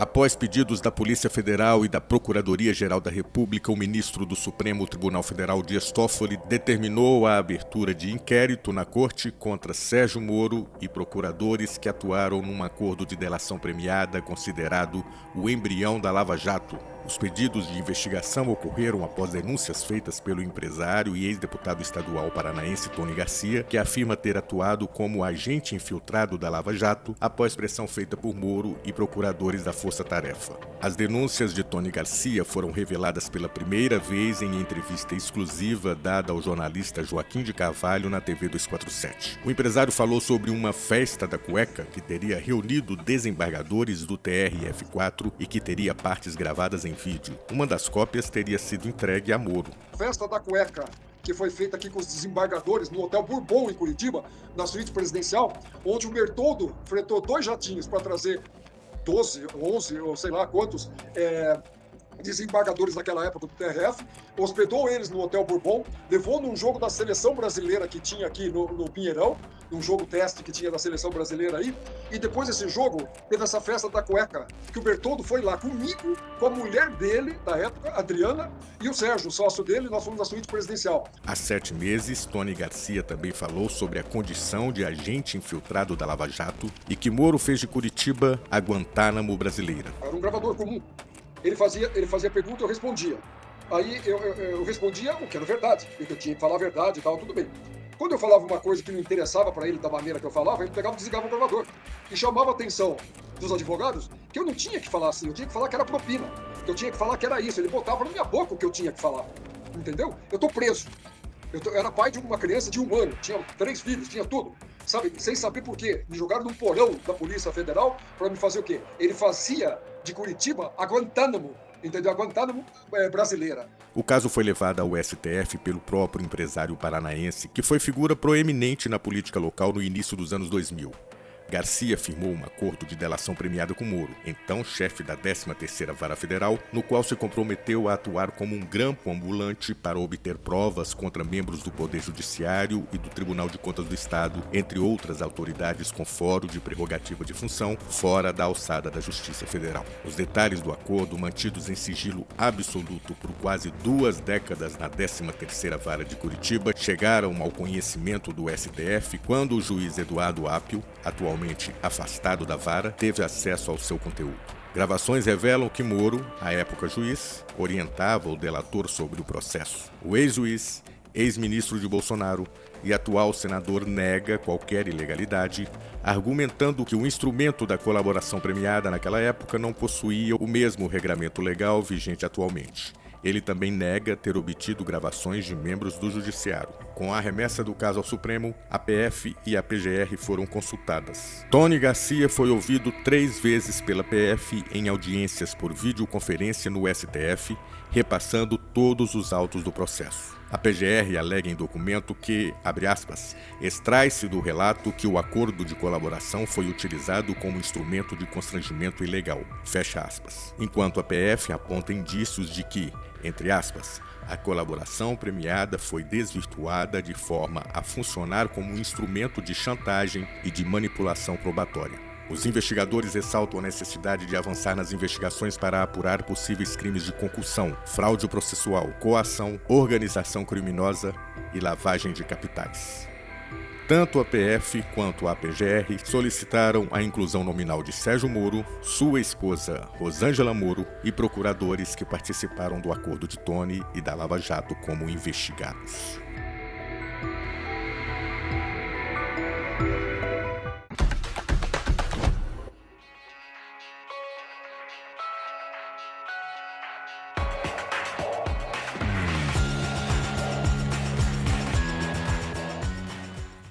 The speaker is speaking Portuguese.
Após pedidos da Polícia Federal e da Procuradoria-Geral da República, o ministro do Supremo Tribunal Federal, Dias Toffoli, determinou a abertura de inquérito na Corte contra Sérgio Moro e procuradores que atuaram num acordo de delação premiada considerado o embrião da Lava Jato. Os pedidos de investigação ocorreram após denúncias feitas pelo empresário e ex-deputado estadual paranaense Tony Garcia, que afirma ter atuado como agente infiltrado da Lava Jato após pressão feita por Moro e procuradores da Força Tarefa. As denúncias de Tony Garcia foram reveladas pela primeira vez em entrevista exclusiva dada ao jornalista Joaquim de Carvalho na TV 247. O empresário falou sobre uma festa da cueca que teria reunido desembargadores do TRF4 e que teria partes gravadas em vídeo. Uma das cópias teria sido entregue a Moro. Festa da cueca, que foi feita aqui com os desembargadores no Hotel Bourbon, em Curitiba, na suíte presidencial, onde o Bertoldo fretou 2 jatinhos para trazer 12, 11 ou sei lá quantos desembargadores daquela época do TRF, hospedou eles no Hotel Bourbon, levou num jogo da seleção brasileira que tinha aqui no Pinheirão, num jogo teste que tinha da seleção brasileira aí, e depois desse jogo teve essa festa da cueca, que o Bertoldo foi lá comigo, com a mulher dele, da época, Adriana, e o Sérgio, o sócio dele, nós fomos na suíte presidencial. Há 7 meses, Tony Garcia também falou sobre a condição de agente infiltrado da Lava Jato e que Moro fez de Curitiba a Guantánamo brasileira. Era um gravador comum. Ele fazia pergunta, eu respondia. Aí eu respondia o que era verdade, porque eu tinha que falar a verdade e tal, tudo bem. Quando eu falava uma coisa que não interessava para ele da maneira que eu falava, ele pegava e desligava o gravador. E chamava a atenção dos advogados que eu não tinha que falar assim, eu tinha que falar que era propina, que eu tinha que falar que era isso. Ele botava na minha boca o que eu tinha que falar, entendeu? Eu tô preso. Eu era pai de uma criança de 1 ano, tinha 3 filhos, tinha tudo. Sabe, sem saber por quê. Me jogaram num porão da Polícia Federal para me fazer o quê? Ele fazia de Curitiba a Guantánamo, entendeu? A Guantánamo brasileira. O caso foi levado ao STF pelo próprio empresário paranaense, que foi figura proeminente na política local no início dos anos 2000. Garcia firmou um acordo de delação premiada com Moro, então chefe da 13ª Vara Federal, no qual se comprometeu a atuar como um grampo ambulante para obter provas contra membros do Poder Judiciário e do Tribunal de Contas do Estado, entre outras autoridades com foro de prerrogativa de função, fora da alçada da Justiça Federal. Os detalhes do acordo, mantidos em sigilo absoluto por quase 2 décadas na 13ª Vara de Curitiba, chegaram ao conhecimento do STF quando o juiz Eduardo Apio, atualmente afastado da vara, teve acesso ao seu conteúdo. Gravações revelam que Moro, à época juiz, orientava o delator sobre o processo. O ex-juiz, ex-ministro de Bolsonaro e atual senador nega qualquer ilegalidade, argumentando que o instrumento da colaboração premiada naquela época não possuía o mesmo regramento legal vigente atualmente. Ele também nega ter obtido gravações de membros do Judiciário. Com a remessa do caso ao Supremo, a PF e a PGR foram consultadas. Tony Garcia foi ouvido 3 vezes pela PF em audiências por videoconferência no STF, repassando todos os autos do processo. A PGR alega em documento que, abre aspas, extrai-se do relato que o acordo de colaboração foi utilizado como instrumento de constrangimento ilegal, fecha aspas. Enquanto a PF aponta indícios de que, entre aspas, a colaboração premiada foi desvirtuada de forma a funcionar como um instrumento de chantagem e de manipulação probatória. Os investigadores ressaltam a necessidade de avançar nas investigações para apurar possíveis crimes de concussão, fraude processual, coação, organização criminosa e lavagem de capitais. Tanto a PF quanto a PGR solicitaram a inclusão nominal de Sérgio Moro, sua esposa Rosângela Moro e procuradores que participaram do acordo de Tony e da Lava Jato como investigados.